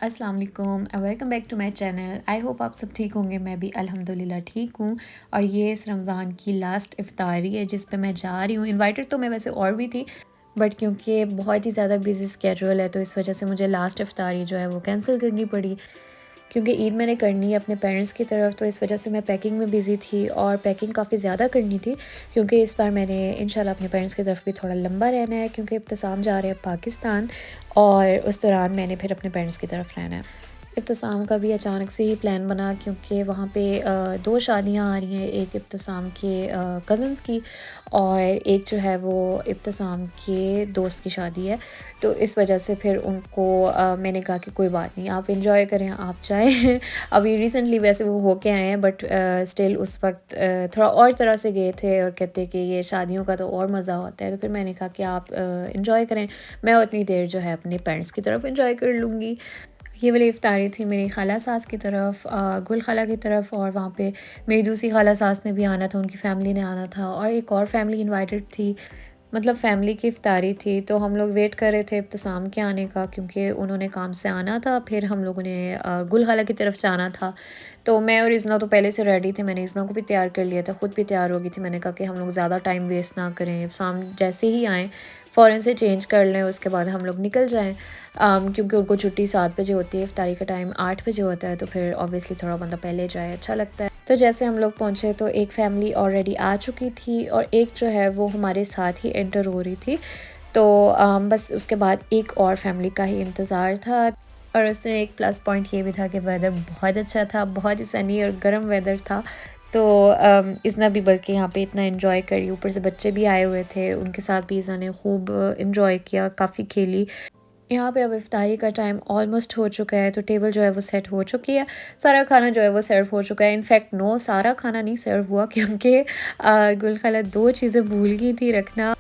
अस्सलाम वालेकुम, welcome back to my channel. I hope आप सब ठीक होंगे। मैं भी अल्हम्दुलिल्लाह ठीक हूँ। और ये इस रमज़ान की लास्ट इफ्तारी है जिस पे मैं जा रही हूँ। इनवाइटेड तो मैं वैसे और भी थी, बट क्योंकि बहुत ही ज़्यादा बिजी स्केड्यूल है तो इस वजह से मुझे लास्ट इफ्तारी जो है वो कैंसिल करनी पड़ी। क्योंकि ईद मैंने करनी है अपने पेरेंट्स की तरफ, तो इस वजह से मैं पैकिंग में बिज़ी थी और पैकिंग काफ़ी ज़्यादा करनी थी। क्योंकि इस बार मैंने इंशाल्लाह अपने पेरेंट्स की तरफ भी थोड़ा लंबा रहना है, क्योंकि इब्तिसाम जा रहे हैं पाकिस्तान और उस दौरान मैंने फिर अपने पेरेंट्स की तरफ रहना है। इब्तिसाम का भी अचानक से ही प्लान बना, क्योंकि वहाँ पे 2 शादियाँ आ रही हैं, एक इब्तिसाम के कज़न्स की और एक जो है वो इब्तिसाम के दोस्त की शादी है। तो इस वजह से फिर उनको मैंने कहा कि कोई बात नहीं, आप एंजॉय करें, आप जाएँ। अभी रिसेंटली वैसे वो होके आए हैं, बट स्टिल उस वक्त थोड़ा और तरह से गए थे और कहते कि ये शादियों का तो और मज़ा होता है। तो फिर मैंने कहा कि आप एंजॉय करें, मैं उतनी देर जो है अपने पेरेंट्स की तरफ एंजॉय कर लूँगी। ये वाली इफ्तारी थी मेरी खाला सास की तरफ, गुल खाला की तरफ, और वहाँ पे मेरी दूसरी खाला सास ने भी आना था, उनकी फ़ैमिली ने आना था और एक और फ़ैमिली इनवाइटेड थी। मतलब फ़ैमिली की इफ्तारी थी, तो हम लोग वेट कर रहे थे इब्तिसाम के आने का, क्योंकि उन्होंने काम से आना था। फिर हम लोगों ने गुल खाला की तरफ जाना था। तो मैं और इज़ना तो पहले से रेडी थे, मैंने इज़ना को भी तैयार कर लिया था, ख़ुद भी तैयार हो गई थी। मैंने कहा कि हम लोग ज़्यादा टाइम वेस्ट ना करें, इब्तिसाम जैसे ही आएँ फ़ौरन से चेंज कर लें, उसके बाद हम लोग निकल जाएँ। क्योंकि उनको छुट्टी 7 बजे होती है, इफ्तारी का टाइम 8 बजे होता है, तो फिर ऑब्वियसली थोड़ा बंदा पहले जाए अच्छा लगता है। तो जैसे हम लोग पहुँचे तो एक फ़ैमिली ऑलरेडी आ चुकी थी और एक जो है वो हमारे साथ ही एंटर हो रही थी। तो बस उसके बाद एक और फ़ैमिली का ही इंतज़ार था। और उसमें एक प्लस पॉइंट ये भी था कि वेदर बहुत अच्छा था, बहुत ही सनी और गर्म वेदर था। तो इज़्ना भी बल्कि यहाँ पे इतना एंजॉय करी, ऊपर से बच्चे भी आए हुए थे, उनके साथ भी इज़्ना ने खूब एंजॉय किया, काफ़ी खेली। यहाँ पे अब इफ्तारी का टाइम ऑलमोस्ट हो चुका है, तो टेबल जो है वो सेट हो चुकी है। सारा खाना जो है वो सर्व हो चुका है। इनफैक्ट नो, सारा खाना नहीं सर्व हुआ, क्योंकि गुल खाला 2 चीज़ें भूल गई थी रखना।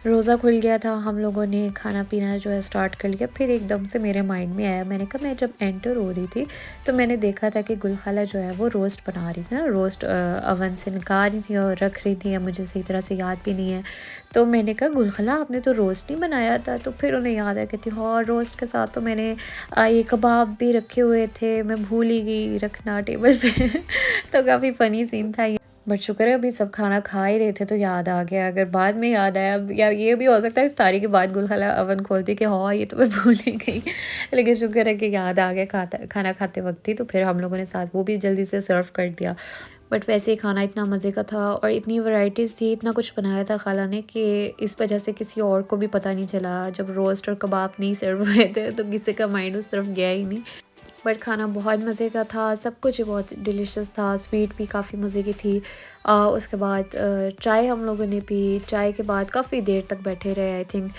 रोज़ा खुल गया था, हम लोगों ने खाना-पीना जो है स्टार्ट कर लिया। फिर एकदम से मेरे माइंड में आया, मैंने कहा, मैं जब एंटर हो रही थी, तो मैंने देखा था कि गुल खाला जो है वो रोस्ट बना रही थी ना, रोस्ट ओवन से निकाल रही थी और रख रही थी, या मुझे सही तरह से याद भी नहीं है। तो मैंने कहा, गुल खाला आपने तो रोस्ट नहीं बनाया था? तो फिर उन्हें याद आया, कहती हाँ, रोस्ट के साथ तो मैंने ये कबाब भी रखे हुए थे, मैं भूल ही गई रखना टेबल पे। तो काफ़ी फ़नी सीन था ये। बट शुक्र है अभी सब खाना खा ही रहे थे तो याद आ गया। अगर बाद में याद आया, या ये भी हो सकता है इफ्तारी के बाद गुल खाला अवन खोलती कि हाँ, ये तो मैं भूल ही गई। लेकिन शुक्र है कि याद आ गया खाना खाते वक्त ही, तो फिर हम लोगों ने साथ वो भी जल्दी से सर्व कर दिया। बट वैसे ही खाना इतना मज़े का था और इतनी वैराइटीज़ थी, इतना कुछ बनाया था खाला ने कि इस वजह से किसी और को भी पता नहीं चला। जब रोस्ट और कबाब नहीं सर्व हुए थे तो किसी का माइंड उस तरफ गया ही नहीं। बट खाना बहुत मज़े का था, सब कुछ बहुत डिलीशियस था, स्वीट भी काफ़ी मज़े की थी। उसके बाद चाय हम लोगों ने पी, चाय के बाद काफ़ी देर तक बैठे रहे। आई थिंक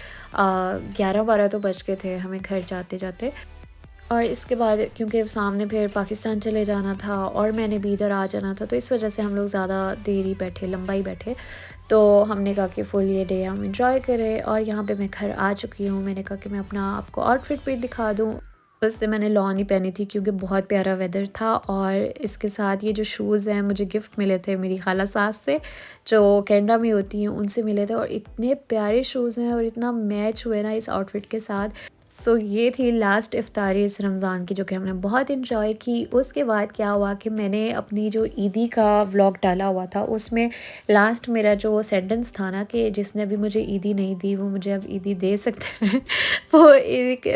11-12 तो बज गए थे हमें घर जाते-जाते। और इसके बाद क्योंकि सामने फिर पाकिस्तान चले जाना था और मैंने भी इधर आ जाना था, तो इस वजह से हम लोग ज़्यादा देर ही बैठे, लंबा ही बैठे। तो हमने कहा कि फुल ये डे हम एंजॉय करें। और यहाँ पे मैं घर आ चुकी हूँ। मैंने कहा कि मैं अपना आपको आउटफिट भी दिखा दूँ। उससे मैंने लॉन ही पहनी थी, क्योंकि बहुत प्यारा वेदर था। और इसके साथ ये जो शूज़ हैं मुझे गिफ्ट मिले थे मेरी खाला सास से, जो कनाडा में होती हैं, उनसे मिले थे। और इतने प्यारे शूज़ हैं और इतना मैच हुए ना इस आउटफिट के साथ। सो ये थी लास्ट इफ्तारी इस रमज़ान की, जो कि हमने बहुत इन्जॉय की। उसके बाद क्या हुआ कि मैंने अपनी जो ईदी का व्लॉग डाला हुआ था, उसमें लास्ट मेरा जो सेंटेंस था ना कि जिसने अभी मुझे ईदी नहीं दी वो मुझे अब ईदी दे सकता है। वो एक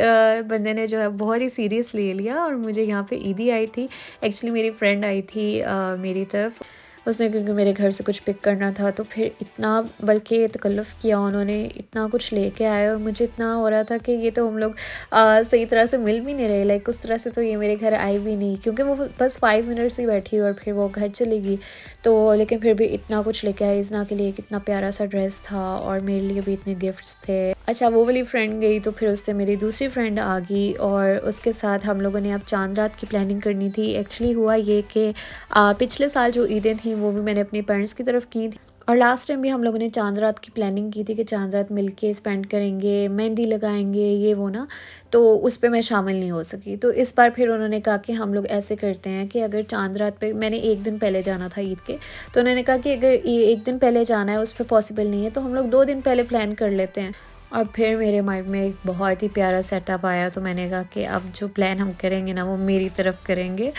बंदे ने जो है बहुत ही सीरियस ले लिया और मुझे यहाँ पे ईदी आई थी। एक्चुअली मेरी फ्रेंड आई थी मेरी तरफ, उसने, क्योंकि मेरे घर से कुछ पिक करना था, तो फिर इतना बल्कि तकल्लुफ़ किया उन्होंने, इतना कुछ लेके आए। और मुझे इतना हो रहा था कि ये तो हम लोग सही तरह से मिल भी नहीं रहे, लाइक उस तरह से तो ये मेरे घर आई भी नहीं, क्योंकि वो बस 5 मिनट्स ही बैठी और फिर वो घर चली गई। तो लेकिन फिर भी इतना कुछ लेके आई। इज़्ना के लिए कितना प्यारा सा ड्रेस था और मेरे लिए भी इतने गिफ्ट्स थे। अच्छा, वो वाली फ्रेंड गई तो फिर उससे मेरी दूसरी फ्रेंड आ गई और उसके साथ हम लोगों ने अब चांद रात की प्लानिंग करनी थी। एक्चुअली हुआ ये कि पिछले साल जो ईदें थी वो भी मैंने अपने पेरेंट्स की तरफ की थी, और लास्ट टाइम भी हम लोगों ने चांद रात की प्लानिंग की थी कि चांद रात मिलके स्पेंड करेंगे, मेहंदी लगाएंगे, ये वो ना। तो उस पे मैं शामिल नहीं हो सकी। तो इस बार फिर उन्होंने कहा कि हम लोग ऐसे करते हैं कि अगर चांद रात पे, मैंने एक दिन पहले जाना था ईद के, तो उन्होंने कहा कि अगर ये एक दिन पहले जाना है उस पर पॉसिबल नहीं है, तो हम लोग 2 दिन पहले प्लान कर लेते हैं। और फिर मेरे माइंड में एक बहुत ही प्यारा सेटअप आया, तो मैंने कहा कि अब जो प्लान हम करेंगे ना वो मेरी तरफ करेंगे,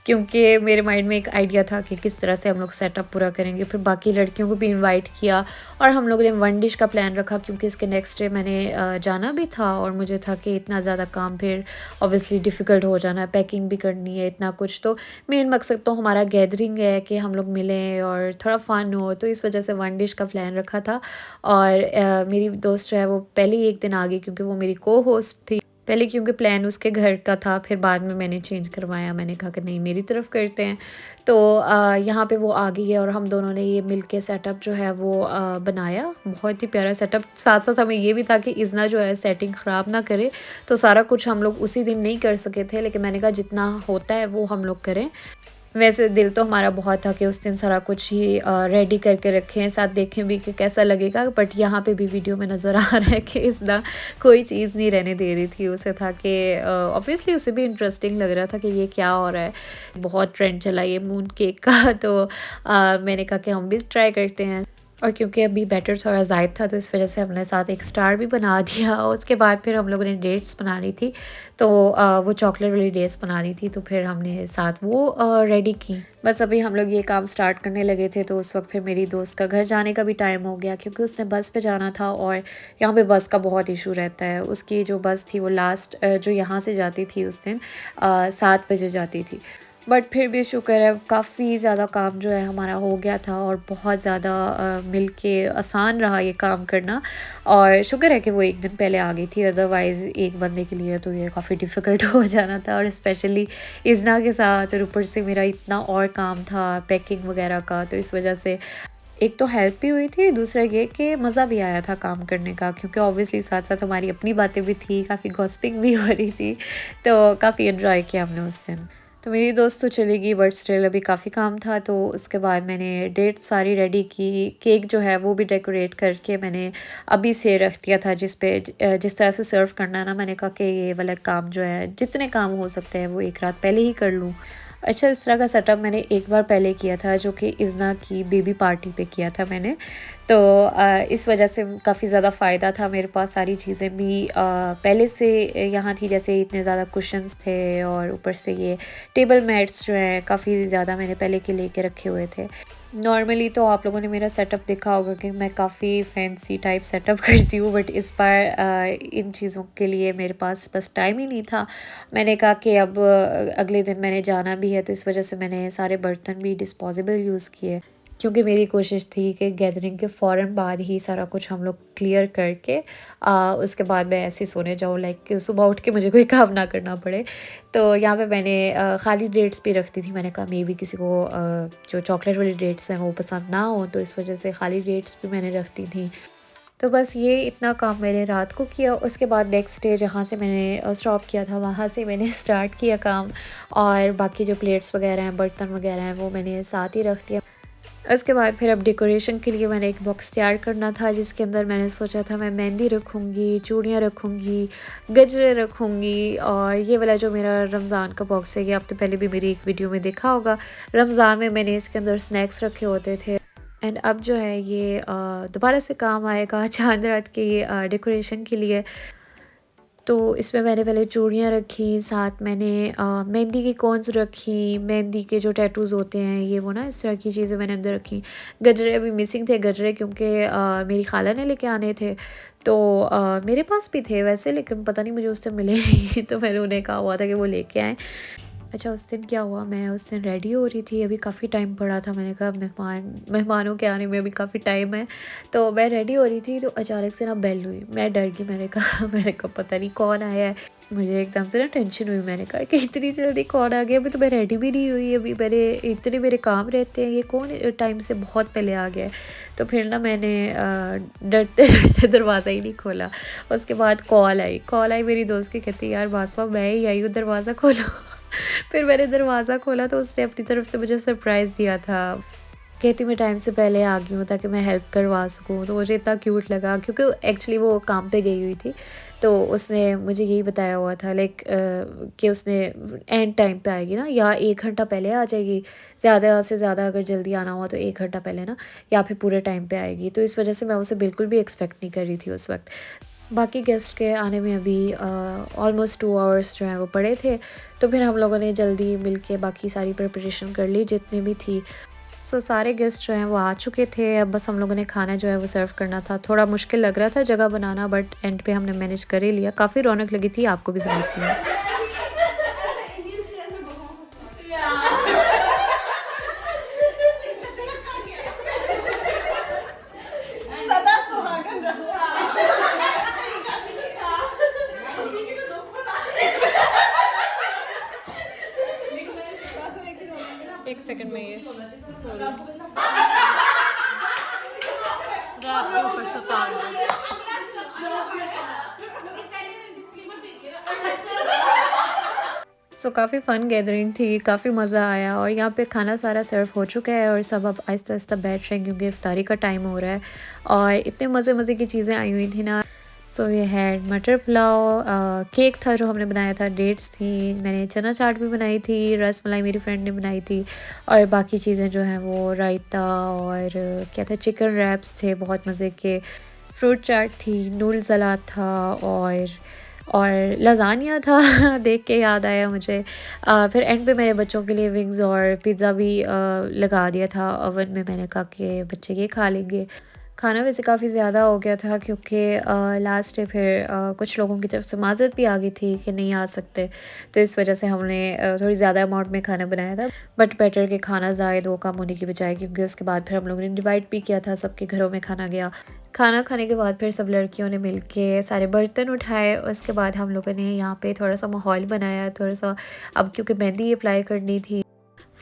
क्योंकि मेरे माइंड में एक आइडिया था कि किस तरह से हम लोग सेटअप पूरा करेंगे। फिर बाकी लड़कियों को भी इनवाइट किया और हम लोगों ने वन डिश का प्लान रखा, क्योंकि इसके नेक्स्ट डे मैंने जाना भी था और मुझे था कि इतना ज़्यादा काम फिर ऑब्वियसली डिफ़िकल्ट हो जाना है, पैकिंग भी करनी है इतना कुछ। तो मेन मकसद तो हमारा गैदरिंग है कि हम लोग मिलें और थोड़ा फ़न हो, तो इस वजह से वन डिश का प्लान रखा था। और मेरी दोस्त जो है वो पहले ही एक दिन आ गई, क्योंकि वो मेरी को-होस्ट थी। पहले क्योंकि प्लान उसके घर का था, फिर बाद में मैंने चेंज करवाया, मैंने कहा कि नहीं मेरी तरफ करते हैं। तो यहाँ पे वो आ गई है और हम दोनों ने ये मिल के सेटअप जो है वो बनाया, बहुत ही प्यारा सेटअप। साथ-साथ हमें ये भी था कि इज़्ना जो है सेटिंग ख़राब ना करे, तो सारा कुछ हम लोग उसी दिन नहीं कर सके थे, लेकिन मैंने कहा जितना होता है वो हम लोग करें। वैसे दिल तो हमारा बहुत था कि उस दिन सारा कुछ ही रेडी करके रखें, साथ देखें भी कि कैसा लगेगा, बट यहाँ पे भी वीडियो में नज़र आ रहा है कि इसदा कोई चीज़ नहीं रहने दे रही थी। उसे था कि ऑब्वियसली उसे भी इंटरेस्टिंग लग रहा था कि ये क्या हो रहा है। बहुत ट्रेंड चला ये मून केक का, तो मैंने कहा कि हम भी ट्राई करते हैं। और क्योंकि अभी बैटर थोड़ा ज़ायद था, तो इस वजह से हमने साथ एक स्टार भी बना दिया। और उसके बाद फिर हम लोगों ने डेट्स बना ली थी, तो वो चॉकलेट वाली डेट्स बना ली थी, तो फिर हमने साथ वो रेडी की। बस अभी हम लोग ये काम स्टार्ट करने लगे थे, तो उस वक्त फिर मेरी दोस्त का घर जाने का भी टाइम हो गया, क्योंकि उसने बस पे जाना था और यहाँ पे बस का बहुत इशू रहता है। उसकी जो बस थी वो लास्ट जो यहाँ से जाती थी उस दिन 7 बजे जाती थी। बट फिर भी शुक्र है, काफ़ी ज़्यादा काम जो है हमारा हो गया था और बहुत ज़्यादा मिल के आसान रहा ये काम करना। और शुक्र है कि वो एक दिन पहले आ गई थी, अदरवाइज़ एक बंदे के लिए तो ये काफ़ी डिफ़िकल्ट हो जाना था, और स्पेशली इज़्ना के साथ, और ऊपर से मेरा इतना और काम था पैकिंग वगैरह का, तो इस वजह से एक तो हेल्प भी हुई थी, दूसरा ये कि मज़ा भी आया था काम करने का, क्योंकि ऑब्वियसली साथ-साथ हमारी अपनी बातें भी थी, काफ़ी गॉसिपिंग भी हो रही थी, तो काफ़ी एन्जॉय किया हमने उस दिन। तो मेरी दोस्त तो चली गई, बट स्टिल अभी काफ़ी काम था, तो उसके बाद मैंने डेट सारी रेडी की। केक जो है वो भी डेकोरेट करके मैंने अभी से रख दिया था, जिस तरह से सर्व करना है ना, मैंने कहा कि ये वाला काम जो है जितने काम हो सकते हैं वो एक रात पहले ही कर लूँ। अच्छा, इस तरह का सेटअप मैंने एक बार पहले किया था, जो कि इज़्ना की बेबी पार्टी पे किया था मैंने। तो इस वजह से काफ़ी ज़्यादा फ़ायदा था, मेरे पास सारी चीज़ें भी पहले से यहाँ थी, जैसे इतने ज़्यादा कुशन्स थे और ऊपर से ये टेबल मैट्स जो हैं काफ़ी ज़्यादा मैंने पहले के लेके रखे हुए थे। नॉर्मली तो आप लोगों ने मेरा सेटअप देखा होगा कि मैं काफ़ी फैंसी टाइप सेटअप करती हूँ, बट इस बार इन चीज़ों के लिए मेरे पास बस टाइम ही नहीं था। मैंने कहा कि अब अगले दिन मैंने जाना भी है, तो इस वजह से मैंने सारे बर्तन भी डिस्पोजेबल यूज़ किए, क्योंकि मेरी कोशिश थी कि गैदरिंग के फ़ौरन बाद ही सारा कुछ हम लोग क्लियर करके उसके बाद मैं ऐसे ही सोने जाऊँ, लाइक सुबह उठ के मुझे कोई काम ना करना पड़े। तो यहाँ पे मैंने खाली डेट्स भी रखती थी, मैंने कहा मे बी किसी को जो चॉकलेट वाली डेट्स हैं वो पसंद ना हो, तो इस वजह से खाली डेट्स भी मैंने रखती थी। तो बस ये इतना काम मैंने रात को किया। उसके बाद नेक्स्ट डे जहाँ से मैंने स्टॉप किया था, वहाँ से मैंने स्टार्ट किया काम, और बाकी जो प्लेट्स वगैरह हैं, बर्तन वगैरह हैं, वो मैंने साथ ही रख दिया। उसके बाद फिर अब डेकोरेशन के लिए मैंने एक बॉक्स तैयार करना था, जिसके अंदर मैंने सोचा था मैं मेहंदी रखूँगी, चूड़ियाँ रखूँगी, गजरे रखूँगी, और ये वाला जो मेरा रमज़ान का बॉक्स है, ये आपने पहले भी मेरी एक वीडियो में देखा होगा। रमज़ान में मैंने इसके अंदर स्नैक्स रखे होते थे, एंड अब जो है ये दोबारा से काम आएगा चाँद रात की डेकोरेशन के लिए। तो इसमें मैंने पहले चूड़ियाँ रखी, साथ मैंने मेहंदी की कोन्स रखी, मेहंदी के जो टैटूज़ होते हैं ये वो ना, इस तरह की चीज़ें मैंने अंदर रखी। गजरे अभी मिसिंग थे, गजरे क्योंकि मेरी खाला ने लेके आने थे, तो मेरे पास भी थे वैसे, लेकिन पता नहीं मुझे उस टाइम मिले नहीं, तो मैंने उन्हें कहा हुआ था कि वो लेके आएँ। अच्छा, उस दिन क्या हुआ, मैं उस दिन रेडी हो रही थी, अभी काफ़ी टाइम पड़ा था, मैंने कहा मेहमानों के आने में अभी काफ़ी टाइम है, तो मैं रेडी हो रही थी, तो अचानक से ना बेल हुई, मैं डर गई, मैंने कहा मैंने कहा पता नहीं कौन आया है। मुझे एकदम से ना टेंशन हुई, मैंने कहा कि इतनी जल्दी कौन आ गया, अभी तो मैं रेडी भी नहीं हुई, अभी मैंने इतने मेरे काम रहते हैं, ये कौन टाइम से बहुत पहले आ गया है। तो फिर ना मैंने डरते डरते दरवाज़ा ही नहीं खोला। उसके बाद कॉल आई मेरी दोस्त की, कहती यार बासमा मैं ही आई हूँ, दरवाज़ा खोलो। फिर मैंने दरवाज़ा खोला, तो उसने अपनी तरफ से मुझे सरप्राइज़ दिया था। कहती मैं टाइम से पहले आ गई हूँ ताकि मैं हेल्प करवा सकूँ, तो मुझे इतना क्यूट लगा, क्योंकि एक्चुअली वो काम पे गई हुई थी, तो उसने मुझे यही बताया हुआ था, लाइक कि उसने एंड टाइम पे आएगी ना, या 1 घंटा पहले आ जाएगी, ज़्यादा से ज़्यादा अगर जल्दी आना हुआ तो 1 घंटा पहले ना, या फिर पूरे टाइम पे आएगी। तो इस वजह से मैं उसे बिल्कुल भी एक्सपेक्ट नहीं कर रही थी उस वक्त। बाकी गेस्ट के आने में अभी ऑलमोस्ट 2 आवर्स जो हैं वो पड़े थे, तो फिर हम लोगों ने जल्दी मिल के बाकी सारी प्रिपरेशन कर ली जितनी भी थी। सो सारे गेस्ट जो हैं वो आ चुके थे, अब बस हम लोगों ने खाना जो है वो सर्व करना था। थोड़ा मुश्किल लग रहा था जगह बनाना, बट एंड पे हमने मैनेज कर ही लिया। काफ़ी रौनक लगी थी, आपको भी सुनाती हूँ। एक सेकंड में ये रात के ऊपर से उतार दो। सो काफ़ी फ़न गैदरिंग थी, काफ़ी मज़ा आया और यहाँ पे खाना सारा सर्व हो चुका है और सब अब आहिस्ता-आहिस्ता बैठ रहे हैं क्योंकि इफ्तारी का टाइम हो रहा है और इतने मज़े-मज़े की चीज़ें आई हुई थी ना। सो ये है मटर पुलाव, केक था जो हमने बनाया था, डेट्स थी, मैंने चना चाट भी बनाई थी, रस मलाई मेरी फ्रेंड ने बनाई थी और बाकी चीज़ें जो हैं वो रायता और क्या था, चिकन रैप्स थे बहुत मज़े के, फ्रूट चाट थी, नूडल सलाद था और लज़ानिया था। देख के याद आया मुझे। फिर एंड पे मेरे बच्चों के लिए विंग्स और पिज़्ज़ा भी लगा दिया था ओवन में। मैंने कहा कि बच्चे ये खा लेंगे। खाना वैसे काफ़ी ज़्यादा हो गया था क्योंकि लास्ट डे फिर कुछ लोगों की तरफ से माज़रत भी आ गई थी कि नहीं आ सकते, तो इस वजह से हमने थोड़ी ज़्यादा अमाउंट में खाना बनाया था। बट बेटर कि खाना ज़ायद वो कम होने की बजाय, क्योंकि उसके बाद फिर हम लोगों ने डिवाइड भी किया था, सबके घरों में खाना गया। खाना खाने के बाद फिर सब लड़कियों ने मिलके सारे बर्तन उठाए। उसके बाद हम लोगों ने यहाँ पे थोड़ा-सा माहौल बनाया, थोड़ा-सा, अब क्योंकि मेहंदी अप्लाई करनी थी।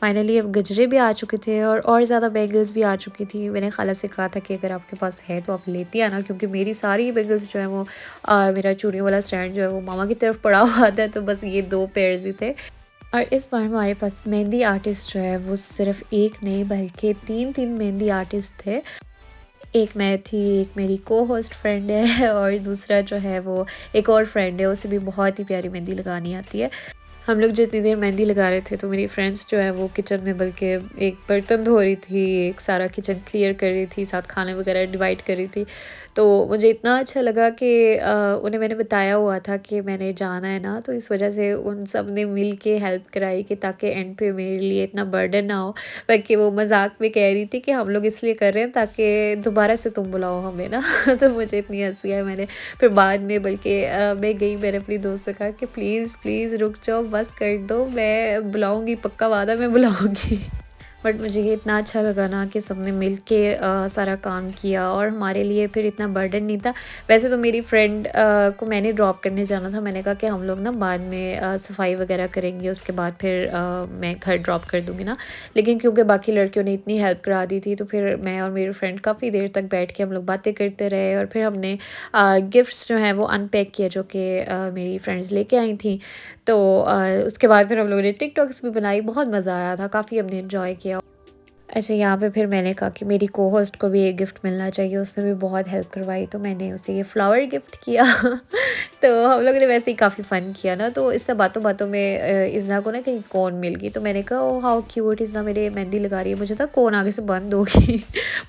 फाइनली अब गजरे भी आ चुके थे और ज़्यादा बैंगल्स भी आ चुकी थी। मैंने खाला से कहा था कि अगर आपके पास है तो आप लेती आना, क्योंकि मेरी सारी बैंगल्स जो है वो मेरा चूड़ियों वाला स्टैंड जो है वो मामा की तरफ पड़ा हुआ था, तो बस ये 2 पेयर्स ही थे। और इस बार हमारे पास मेहंदी आर्टिस्ट जो है वो सिर्फ़ 1 नहीं बल्कि 3-3 मेहंदी आर्टिस्ट थे। एक मैं थी, एक मेरी को-होस्ट फ्रेंड है और दूसरा जो है वो एक और फ्रेंड है, उसे भी बहुत ही प्यारी मेहंदी लगानी आती है। हम लोग जितनी देर मेहंदी लगा रहे थे तो मेरी फ्रेंड्स जो है वो किचन में बल्कि एक बर्तन धो रही थी, एक सारा किचन क्लियर कर रही थी, साथ खाने वगैरह डिवाइड कर रही थी। तो मुझे इतना अच्छा लगा कि उन्हें मैंने बताया हुआ था कि मैंने जाना है ना, तो इस वजह से उन सब ने मिल के हेल्प कराई कि ताकि एंड पे मेरे लिए इतना बर्डन ना हो। बल्कि वो मज़ाक में कह रही थी कि हम लोग इसलिए कर रहे हैं ताकि दोबारा से तुम बुलाओ हमें ना। तो मुझे इतनी हँसी आई। मैंने फिर बाद में बल्कि मैं गई, मैंने अपनी दोस्त से कहा कि प्लीज़ प्लीज़ रुक जाओ, बस कर दो, मैं बुलाऊँगी, पक्का वादा, मैं बुलाऊँगी। बट मुझे ये इतना अच्छा लगा ना कि सबने मिल के सारा काम किया और हमारे लिए फिर इतना बर्डन नहीं था। वैसे तो मेरी फ्रेंड को मैंने ड्रॉप करने जाना था, मैंने कहा कि हम लोग ना बाद में सफाई वगैरह करेंगे, उसके बाद फिर मैं घर ड्रॉप कर दूँगी ना। लेकिन क्योंकि बाकी लड़कियों ने इतनी हेल्प करा दी थी, तो फिर मैं और मेरी फ्रेंड काफ़ी देर तक बैठ के हम लोग बातें करते रहे और फिर हमने गिफ्ट्स जो हैं वो अनपैक किए जो कि मेरी फ्रेंड्स लेके आई थी। तो उसके बाद फिर हम लोगों ने टिकटॉक्स भी बनाई, बहुत मज़ा आया था, काफ़ी हमने एन्जॉय किया। अच्छा, यहाँ पे फिर मैंने कहा कि मेरी को-होस्ट को भी एक गिफ्ट मिलना चाहिए, उसने भी बहुत हेल्प करवाई, तो मैंने उसे ये फ्लावर गिफ्ट किया। तो हम लोगों ने वैसे ही काफ़ी फ़न किया ना, तो इससे बातों-बातों में इज़्ना को ना कहीं कोन मिल गई, तो मैंने कहा ओह हाउ क्यूट, इज़्ना मेरे मेहंदी लगा रही है, मुझे था कोन आगे से बंद होगी।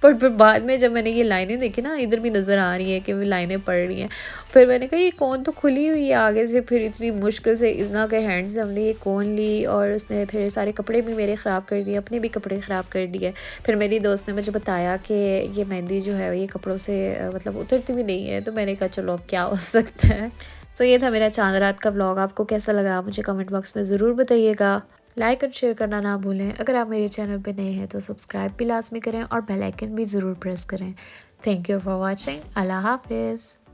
बट फिर बाद में जब मैंने ये लाइनें देखी ना, इधर भी नज़र आ रही हैं कि वो लाइनें पड़ रही हैं। फिर मैंने कहा ये कोन तो खुली हुई है आगे से, फिर इतनी मुश्किल से इज़्ना के हैंड से हमने ये कोन ली और उसने फिर सारे कपड़े भी मेरे ख़राब कर दिए, अपने भी कपड़े ख़राब कर दिए। फिर मेरी दोस्त ने मुझे बताया कि ये मेहंदी जो है ये कपड़ों से मतलब उतरती भी नहीं है, तो मैंने कहा चलो अब क्या हो सकता है। तो ये था मेरा चाँद रात का व्लॉग। आपको कैसा लगा मुझे कमेंट बॉक्स में ज़रूर बताइएगा। लाइक और शेयर करना ना भूलें। अगर आप मेरे चैनल पे नए हैं तो सब्सक्राइब भी लाज़मी करें और बेल आइकन भी ज़रूर प्रेस करें। Thank you for watching. अल्लाह हाफ़िज़।